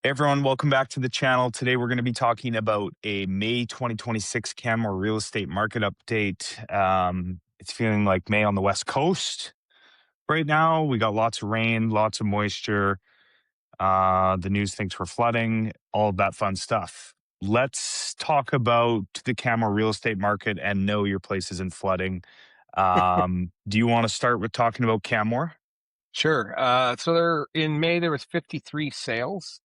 Hey everyone, welcome back to the channel. Today we're going to be talking about a May 2026 Canmore Real Estate Market update. It's feeling like May on the West Coast right now. We got lots of rain, lots of moisture. The news thinks we're flooding, all of that fun stuff. Let's talk about the Canmore Real Estate Market and know your place isn't flooding. Do you want to start with talking about Canmore? Sure. In May, there was 53 sales.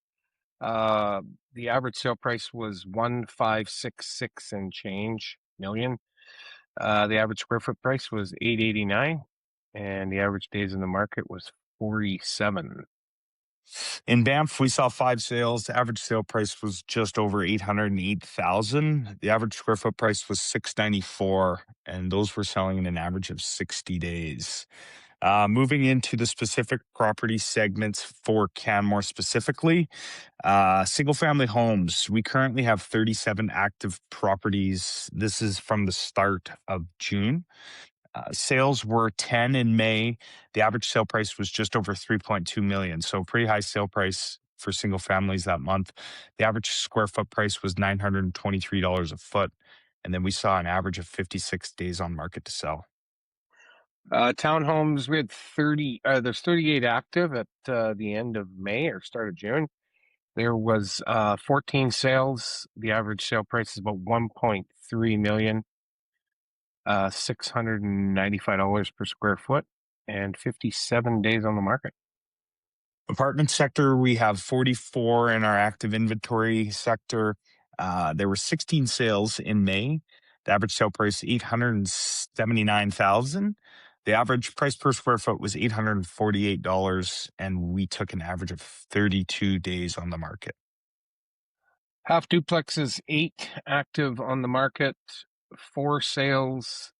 Uh, the average sale price was 1,566 and change million. The average square foot price was 889, and the average days in the market was 47. In Banff, we saw 5 sales. The average sale price was just over 808,000. The average square foot price was 694, and those were selling in an average of 60 days. Moving into the specific property segments for Canmore specifically, single family homes. We currently have 37 active properties. This is from the start of June. Sales were 10 in May. The average sale price was just over 3.2 million. So pretty high sale price for single families that month. The average square foot price was $923 a foot. And then we saw an average of 56 days on market to sell. Townhomes, we had 30. There's 38 active at the end of May or start of June. There was 14 sales. The average sale price is about 1.3 million. $695 per square foot and 57 days on the market. Apartment sector, we have 44 in our active inventory sector. There were 16 sales in May. The average sale price, 879,000. The average price per square foot was $848, and we took an average of 32 days on the market. Half duplexes, 8 active on the market, 4 sales,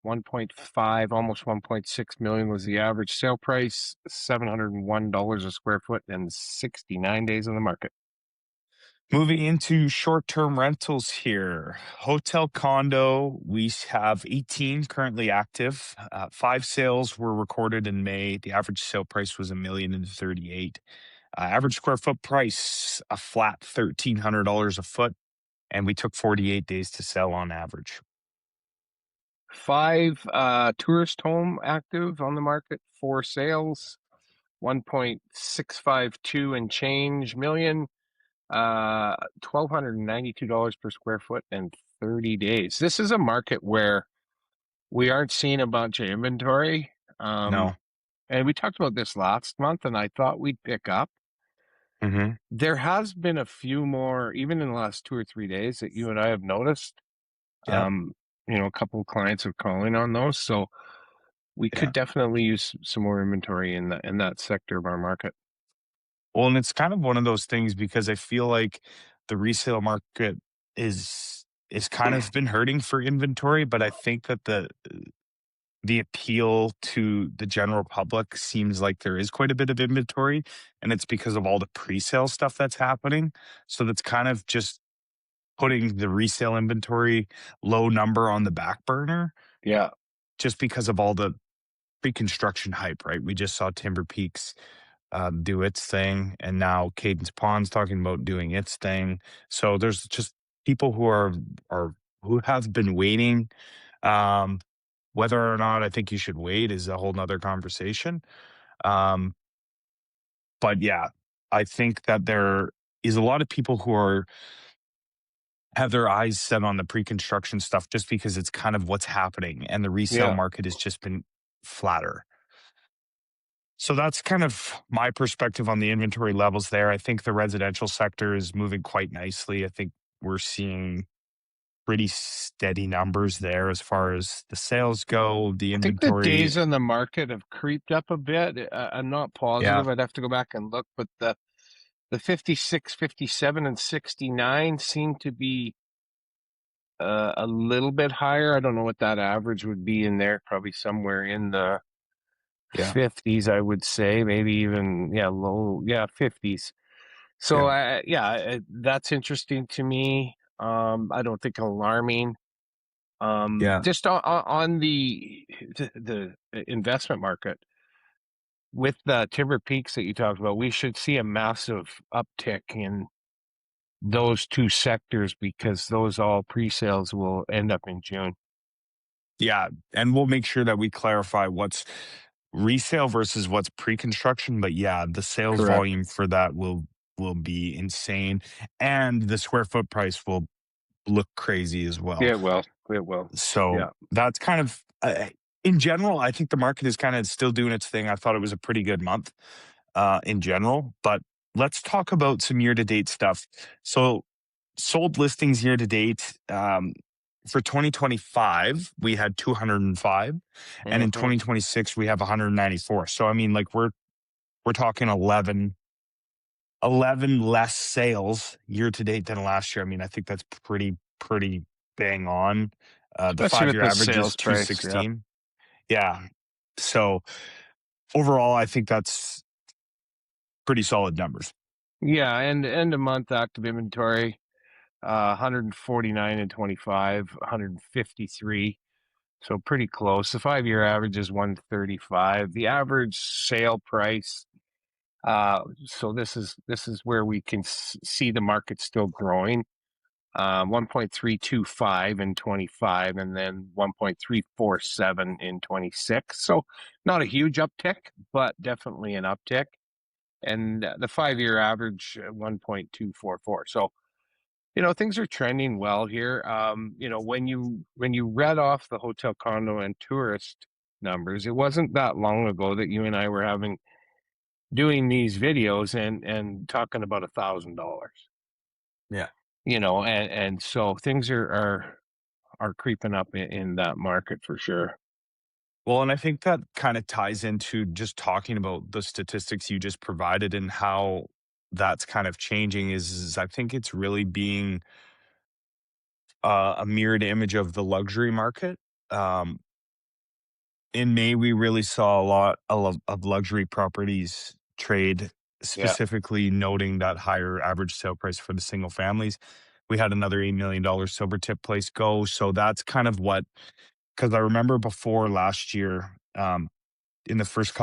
1.5, almost 1.6 million was the average sale price, $701 a square foot, and 69 days on the market. Moving into short-term rentals here. Hotel condo, we have 18 currently active. 5 sales were recorded in May. The average sale price was $1,038,000. Average square foot price, a flat $1,300 a foot, and we took 48 days to sell on average. 5 tourist home active on the market, 4 sales, 1.652 and change million. $1,292 per square foot and 30 days. This is a market where we aren't seeing a bunch of inventory. No. And we talked about this last month, and I thought we'd pick up. Mm-hmm. There has been a few more, even in the last 2 or 3 days, that you and I have noticed. Yeah. A couple of clients are calling on those, so we Yeah. could definitely use some more inventory in that sector of our market. Well, and it's kind of one of those things because I feel like the resale market is kind of been hurting for inventory, but I think that the appeal to the general public seems like there is quite a bit of inventory, and it's because of all the pre-sale stuff that's happening. So that's kind of just putting the resale inventory low number on the back burner Yeah. just because of all the pre-construction hype, right? We just saw Timber Peaks do its thing, and now Cadence Pond's talking about doing its thing. So there's just people are who have been waiting. Um, Whether or not I think you should wait is a whole nother conversation. Um, but yeah, I think that there is a lot of people who have their eyes set on the pre-construction stuff just because it's kind of what's happening, and the resale Yeah. market has just been flatter. So that's kind of my perspective on the inventory levels there. I think the residential sector is moving quite nicely. I think we're seeing pretty steady numbers there as far as the sales go, the I think the inventory. days on the market have creeped up a bit. I'm not Yeah, positive. I'd have to go back and look, but the 56, 57, and 69 seem to be a little bit higher. I don't know what that average would be in there. Probably somewhere in the yeah, 50s, I would say. Maybe even low, 50s. So yeah, that's interesting to me. I don't think alarming. yeah. Just on the investment market, with the timber peaks that you talked about, we should see a massive uptick in those two sectors because those all pre-sales will end up in June. Yeah, and we'll make sure that we clarify what's resale versus what's pre-construction. But yeah, the sales Correct. volume for that will be insane, and the square foot price will look crazy as well. It will. It will. So Yeah. that's kind of in general. I think the market is kind of still doing its thing. I thought it was a pretty good month in general, but let's talk about some year to date stuff. So sold listings year to date. For 2025, we had 205, and in Hmm. 2026 we have 194. So I mean, like we're talking 11 less sales year to date than last year. I mean, I think that's pretty bang on. The Especially 5 with year the average is sales price. Yeah. 216. Yeah. So overall, I think that's pretty solid numbers. Yeah. And end of month active inventory, 149 and 25, 153. So pretty close. The 5 year average is 135. The average sale price. So this is where we can see the market still growing. 1.325 in 25, and then 1.347 in 26. So not a huge uptick, but definitely an uptick. And the 5 year average 1.244. So things are trending well here. When you read off the hotel, condo, and tourist numbers, it wasn't that long ago that you and I were having doing these videos and talking about $1,000. Yeah. And so things are creeping up in that market for sure. Well, and I think that kind of ties into just talking about the statistics you just provided and how that's kind of changing is I think it's really being a mirrored image of the luxury market. Um, in May, we really saw a lot of luxury properties trade, Yeah. specifically noting that higher average sale price for the single families. We had another $8 million silver tip place go. So that's kind of what, because I remember before last year, in the first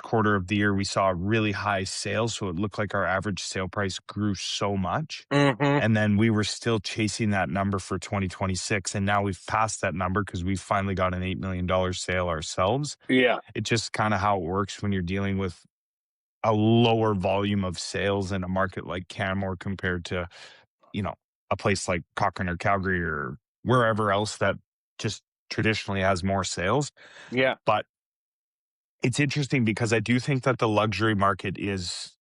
quarter of the year, we saw really high sales. So it looked like our average sale price grew so much. Hmm. And then we were still chasing that number for 2026. And now we've passed that number because we finally got an $8 million sale ourselves. Yeah. It's just kind of how it works when you're dealing with a lower volume of sales in a market like Canmore compared to, you know, a place like Cochrane or Calgary or wherever else that just traditionally has more sales. Yeah. But it's interesting because I do think that the luxury market is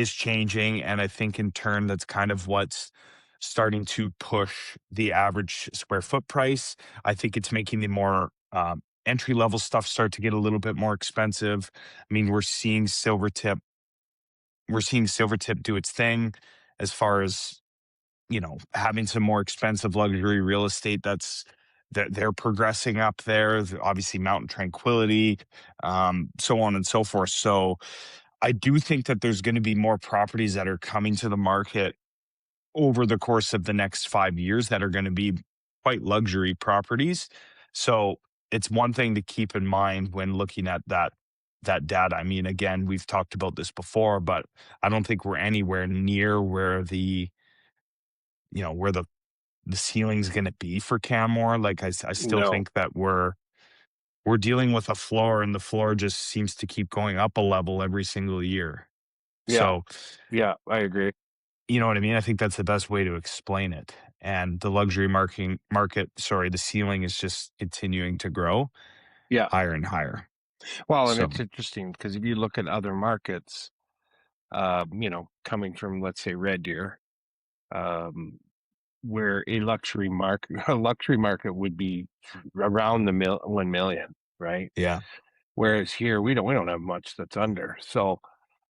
changing, and I think in turn that's kind of what's starting to push the average square foot price. I think it's making the more entry level stuff start to get a little bit more expensive. I mean, we're seeing Silvertip do its thing as far as having some more expensive luxury real estate that's that they're progressing up there. Obviously, Mountain Tranquility, so on and so forth. So I do think that there's going to be more properties that are coming to the market over the course of the next 5 years that are going to be quite luxury properties. So it's one thing to keep in mind when looking at that data. I mean, again, we've talked about this before, but I don't think we're anywhere near where the ceiling's going to be for Canmore. Like I still No. think that we're dealing with a floor, and the floor just seems to keep going up a level every single year. Yeah. So, Yeah. I agree. you know what I mean? I think that's the best way to explain it. And the luxury market, sorry, the ceiling is just continuing to grow Yeah. higher and higher. Well, and So, it's interesting because if you look at other markets, coming from, let's say, Red Deer, um, where a luxury market, a luxury market would be around the 1 million, right? yeah, Whereas here we don't have much that's under. So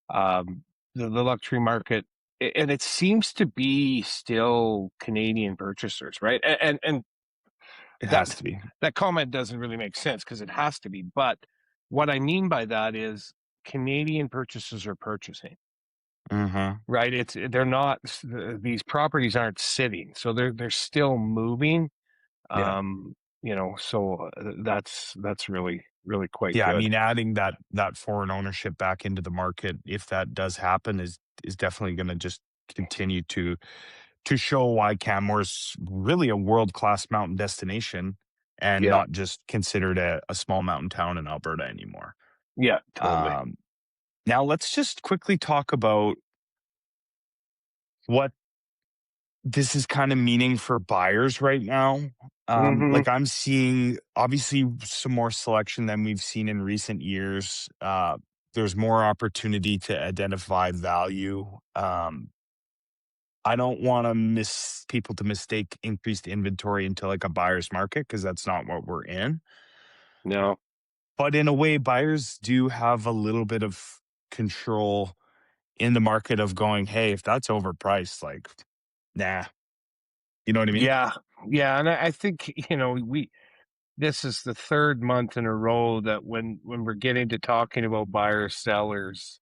um, the luxury market, and it seems to be still Canadian purchasers, right? And it that has to be. that comment doesn't really make sense because it has to be. But what I mean by that is Canadian purchasers are purchasing, Hmm. right? They're not, these properties aren't sitting, so they're still moving. Yeah. So that's really really quite Yeah, I good. mean, adding that foreign ownership back into the market, if that does happen, is definitely gonna just continue to show why Canmore's really a world-class mountain destination and Yeah, not just considered a small mountain town in Alberta anymore. yeah, totally. Um, Now let's just quickly talk about what this is kind of meaning for buyers right now. Hmm. Like I'm seeing obviously some more selection than we've seen in recent years. There's more opportunity to identify value. I don't want to miss people to mistake increased inventory into like a buyer's market because that's not what we're in. No, But in a way, buyers do have a little bit of control in the market of going, hey, if that's overpriced, like, nah, you know what I mean? yeah, yeah, and I think we this is the third month in a row that when we're getting to talking about buyers sellers,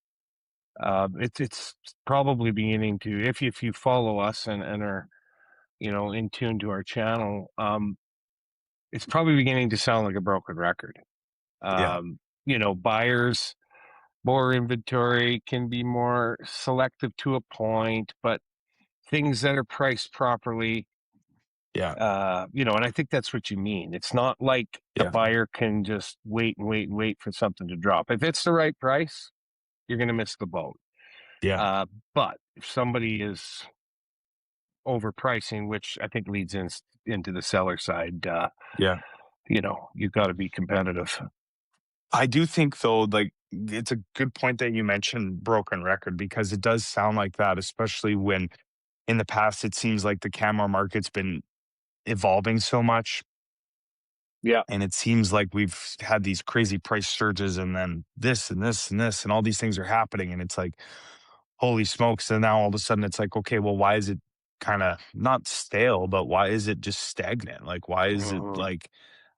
it's probably beginning to, if you follow us and are in tune to our channel, it's probably beginning to sound like a broken record. Yeah, Buyers, more inventory, can be more selective to a point, but things that are priced properly, yeah, and I think that's what you mean. It's not like a yeah, buyer can just wait and wait and wait for something to drop. If it's the right price, you're going to miss the boat. yeah, Uh, but if somebody is overpricing, which I think leads into the seller side, yeah. you've got to be competitive. I do think though, like it's a good point that you mentioned broken record because it does sound like that, especially when in the past it seems like the camera market's been evolving so much. Yeah. And it seems like we've had these crazy price surges and then this and this and this and all these things are happening. And it's like, holy smokes. And now all of a sudden it's like, okay, well, why is it kind of not stale, but why is it just stagnant? Like, why is it Mhm. like,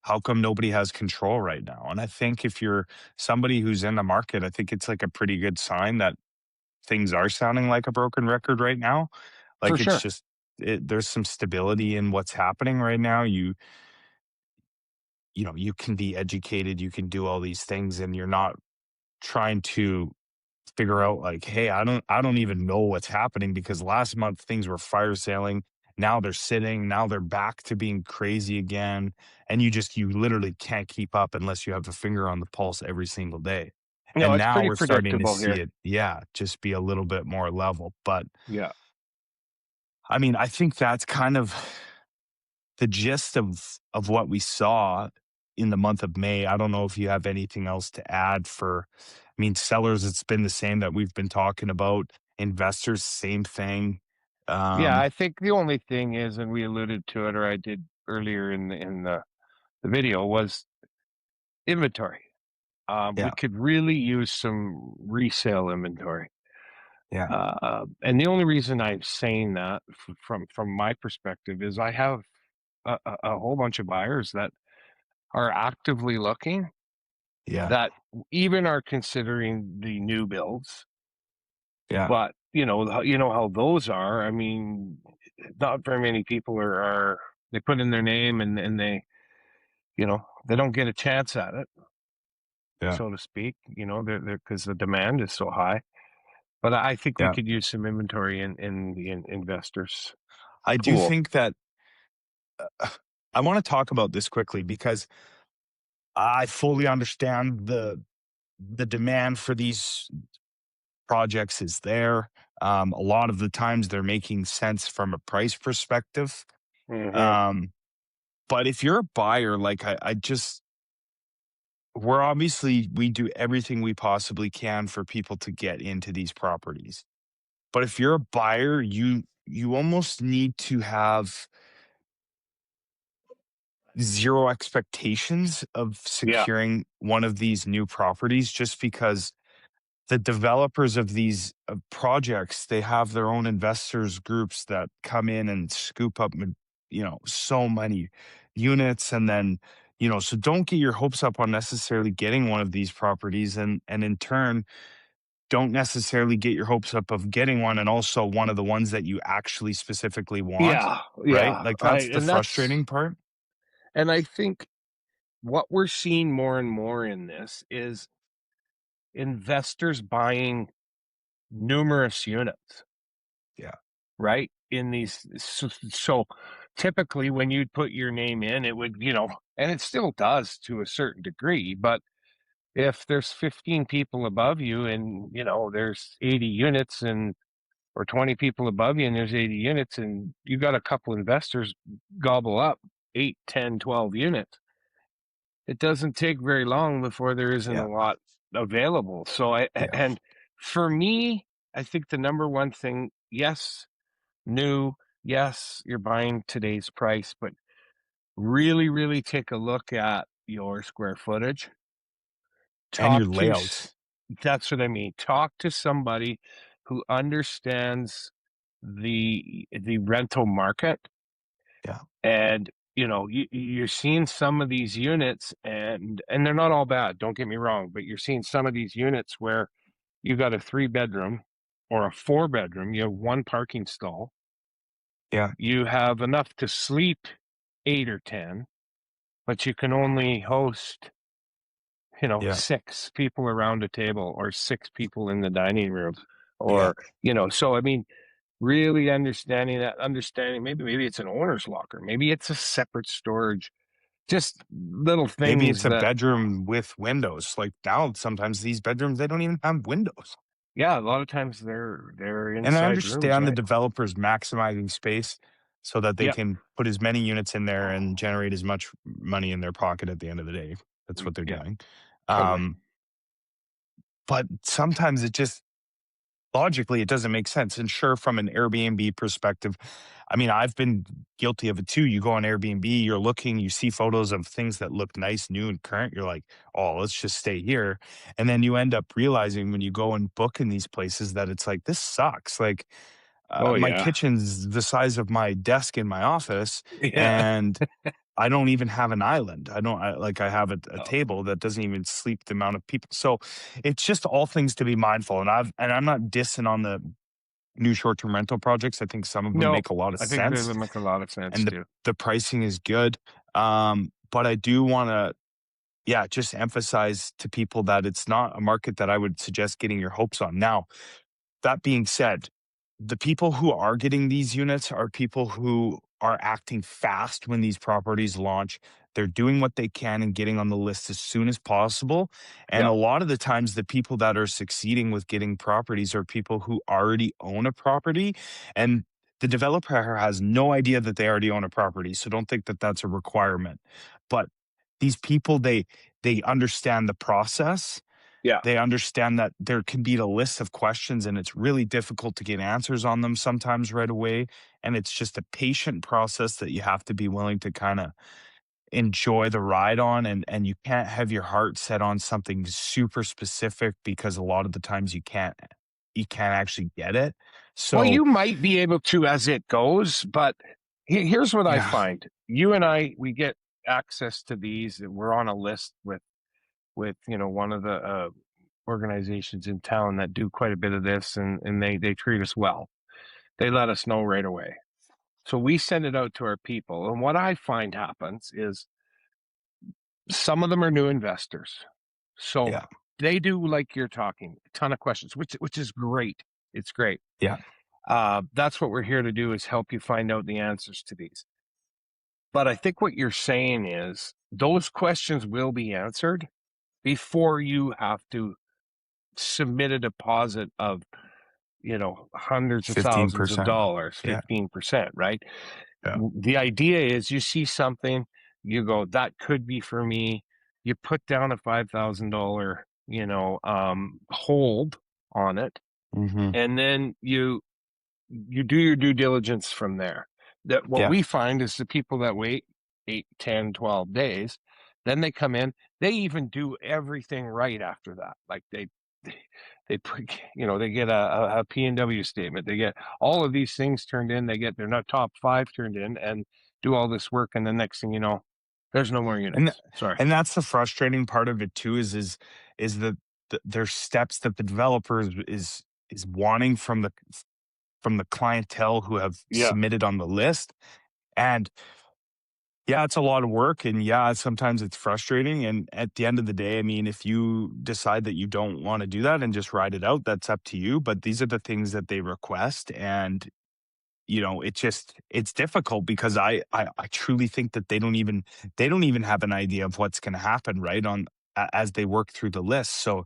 how come nobody has control right now? And I think if you're somebody who's in the market, I think it's like a pretty good sign that things are sounding like a broken record right now. For Like it's sure. just, there's some stability in what's happening right now. You can be educated, you can do all these things, and you're not trying to figure out like, hey, I don't even know what's happening because last month things were fire sailing. Now they're sitting, now they're back to being crazy again. And you literally can't keep up unless you have a finger on the pulse every single day. No, And it's now pretty we're starting to predictable see here. it, yeah, just be a little bit more level. But Yeah. I mean, I think that's kind of the gist of what we saw in the month of May. I don't know if you have anything else to add for I mean, sellers, it's been the same that we've been talking about. Investors, same thing. Yeah, Um, I think the only thing is, and we alluded to it, or I did earlier in the video, was inventory. We yeah, could really use some resale inventory. yeah, And the only reason I'm saying that from my perspective is I have a whole bunch of buyers that are actively looking, yeah, that even are considering the new builds. yeah, But you know how those are. I mean, not very many people are they put in their name, and they don't get a chance at it, yeah, so to speak. They're because the demand is so high. But I think we yeah. could use some inventory in the investors I do pool. think that I want to talk about this quickly because I fully understand the demand for these projects is there. A lot of the times they're making sense from a price perspective. Hmm. Um, but if you're a buyer, like I just we do everything we possibly can for people to get into these properties. But if you're a buyer, you almost need to have zero expectations of Yeah, securing one of these new properties just because the developers of these projects, they have their own investors groups that come in and scoop up so many units. And then so don't get your hopes up on necessarily getting one of these properties, and in turn don't necessarily get your hopes up of getting one and also one of the ones that you actually specifically want, yeah, right? yeah. Like I that's the and that's frustrating part. and I think what we're seeing more and more in this is investors buying numerous units, Yeah. right? In these, so typically when you'd put your name in, it would, and it still does to a certain degree, but if there's 15 people above you and, there's 80 units and, or 20 people above you and there's 80 units and you got a couple investors gobble up 8, 10, 12 units, it doesn't take very long before there isn't Yeah. a lot available. So Yeah. and for me, I think the number one thing, yes, new, yes, you're buying today's price, but really, really take a look at your square footage. And Talk your to, layouts. that's what I mean. Talk to somebody who understands the rental market. Yeah. And you're seeing some of these units, and they're not all bad, don't get me wrong, but you're seeing some of these units where you got a 3-bedroom or a 4-bedroom, you have one parking stall, Yeah. you have enough to sleep 8 or 10, but you can only host, Yeah. 6 people around a table or 6 people in the dining room, Yeah. or so I mean, really understanding maybe it's an owner's locker, maybe it's a separate storage, just little Maybe things it's a that, bedroom with windows. Like now, sometimes these bedrooms, they don't even have windows. yeah, a lot of times they're And I inside rooms, understand the right? developers maximizing space so that they Yeah, can put as many units in there and generate as much money in their pocket at the end of the day. That's what they're yeah, doing. totally. Um, but sometimes it just logically it doesn't make sense. And sure, from an Airbnb perspective, I mean, I've been guilty of it too. You go on Airbnb, you're looking, you see photos of things that look nice, new and current. You're like, oh, let's just stay here. And then you end up realizing when you go and book in these places that it's like, this sucks. Like, Oh my yeah. kitchen's the size of my desk in my office, Yeah. and I don't even have an island. I have a Oh, table that doesn't even sleep the amount of people. So it's just all things to be mindful. And I'm not dissing on the new short-term rental projects. I think some of them no, make a lot of I think they sense would make a lot of sense and too. the pricing is good. But I do want to, yeah, just emphasize to people that it's not a market that I would suggest getting your hopes on. Now, that being said, the people who are getting these units are people who are acting fast when these properties launch. They're doing what they can and getting on the list as soon as possible. And Yeah, a lot of the times, the people that are succeeding with getting properties are people who already own a property. And the developer has no idea that they already own a property. So don't think that that's a requirement. But these people, they understand the process, yeah. they understand that there can be a list of questions and it's really difficult to get answers on them sometimes right away. And it's just a patient process that you have to be willing to kind of enjoy the ride on. And you can't have your heart set on something super specific because a lot of the times you can't actually get it. Well, So you might be able to as it goes, but here's what I yeah, find. You and I, we get access to these. We're on a list with one of the organizations in town that do quite a bit of this, and they treat us well. They let us know right away. So we send it out to our people. And what I find happens is some of them are new investors. So yeah, they do, like you're talking, a ton of questions, which is great. It's great. yeah. That's what we're here to do, is help you find out the answers to these. But I think what you're saying is those questions will be answered before you have to submit a deposit of, hundreds of thousands of 15%. dollars, Yeah, 15%, right? yeah. The idea is you see something, you go, that could be for me. You put down a $5,000, hold on it, Hmm. and then you do your due diligence from there. That what Yeah. we find is the people that wait 8, 10, 12 days, then they come in, they even do everything right after that. Like they, they put, they get a P&W statement, they get all of these things turned in, they get their not top 5 turned in and do all this work. And the next thing you know, there's no more And th units. Sorry. and that's the frustrating part of it too is there's steps that the developer is wanting from the clientele who have Yeah. submitted on the list, and Yeah, it's a lot of work, and yeah, sometimes it's frustrating, and at the end of the day, I mean, if you decide that you don't wanna do that and just ride it out, that's up to you, but these are the things that they request, and, it's difficult because I truly think that they don't even have an idea of what's gonna happen, right, as they work through the list, so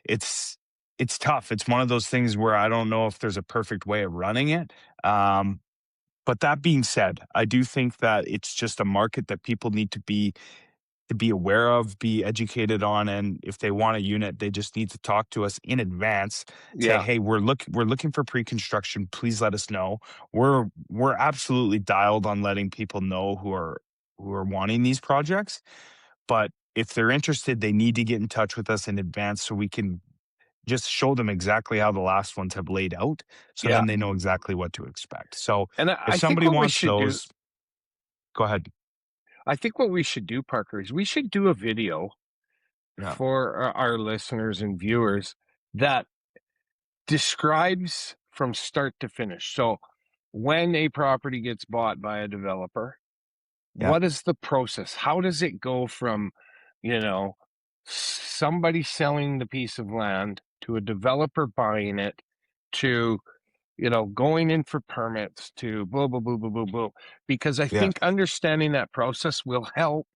it's it's tough. It's one of those things where I don't know if there's a perfect way of running it, um, but that being said, I do think that it's just a market that people need to be aware of, be educated on, and if they want a unit, they just need to talk to us in advance. Say, Yeah, "Hey, we're looking for pre-construction. Please let us know." We're absolutely dialed on letting people know who are wanting these projects, but if they're interested, they need to get in touch with us in advance so we can just show them exactly how the last ones have laid out, so yeah. then they know exactly what to expect. So, And if I think somebody what we wants should do, those, go ahead. I think what we should do, Parker, is we should do a video Yeah, for our listeners and viewers that describes from start to finish. So, when a property gets bought by a developer, yeah, what is the process? How does it go from, you know, somebody selling the piece of land to a developer buying it to, going in for permits to blah, blah, blah, blah, blah, blah. Because I yeah, think understanding that process will help,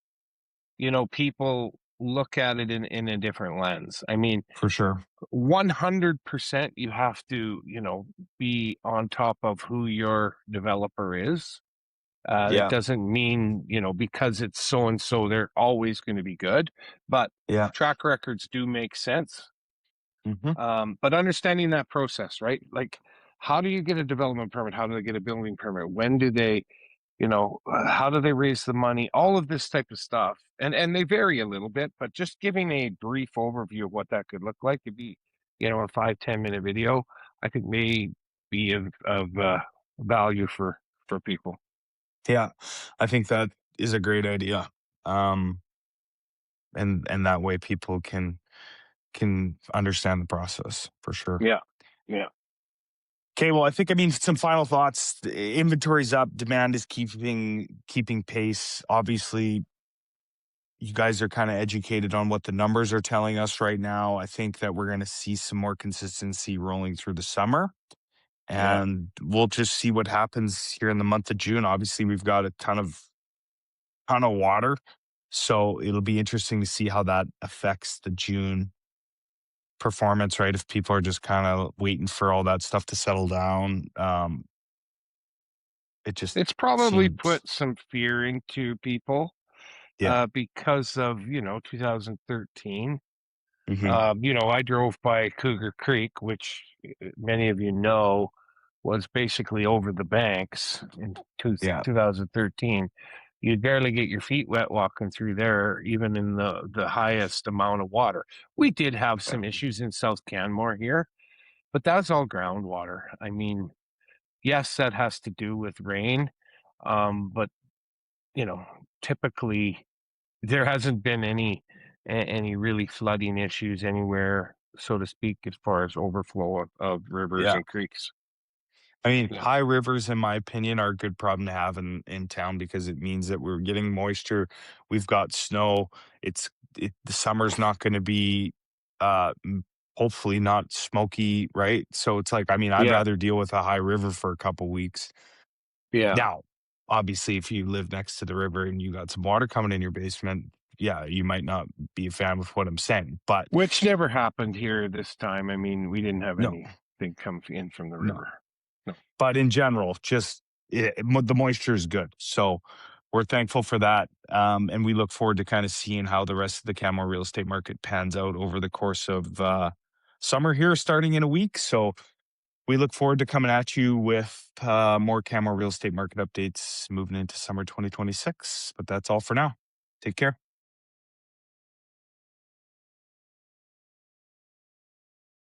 people look at it in a different lens. I mean, for sure. 100% you have to, be on top of who your developer is. That Yeah, doesn't mean, because it's so and so, they're always going to be good, but yeah, track records do make sense. mhm, But understanding that process, right? Like, how do you get a development permit? How do they get a building permit? When do they, how do they raise the money? All of this type of stuff, and they vary a little bit, but just giving a brief overview of what that could look like could be, a 5-10 minute video. I think may be of value for people. yeah. I think that is a great idea, um, and that way people can understand the process for sure. Yeah, yeah. Okay, well, I think I mean some final thoughts. The inventory's up, demand is keeping pace. Obviously, you guys are kind of educated on what the numbers are telling us right now. I think that we're going to see some more consistency rolling through the summer, Yeah. and we'll just see what happens here in the month of June. Obviously, we've got a ton of water, so it'll be interesting to see how that affects the June performance, right? If people are just kind of waiting for all that stuff to settle down, it just It's probably seems, put some fear into people yeah, because of, 2013. hmm, I drove by Cougar Creek, which many of you know was basically over the banks in yeah, 2013. You'd barely get your feet wet walking through there, even in the highest amount of water. We did have yeah, some issues in South Canmore here, but that's all groundwater. I mean, yes, that has to do with rain, but you know, typically there hasn't been any really flooding issues anywhere, so to speak, as far as overflow of rivers yeah. and creeks. I mean, Yeah, high rivers, in my opinion, are a good problem to have in town because it means that we're getting moisture. We've got snow. The summer's not going to be, hopefully not smoky, right? So it's like, I mean, I'd yeah, rather deal with a high river for a couple weeks. yeah. Now, obviously, if you live next to the river and you got some water coming in your basement, yeah, you might not be a fan with what I'm saying, but Which never happened here this time. I mean, we didn't have no, anything come in from the no. river. No. But in general, just the moisture is good. So we're thankful for that. And we look forward to kind of seeing how the rest of the Canmore real estate market pans out over the course of summer here, starting in a week. So we look forward to coming at you with more Canmore real estate market updates moving into summer 2026. But that's all for now. Take care.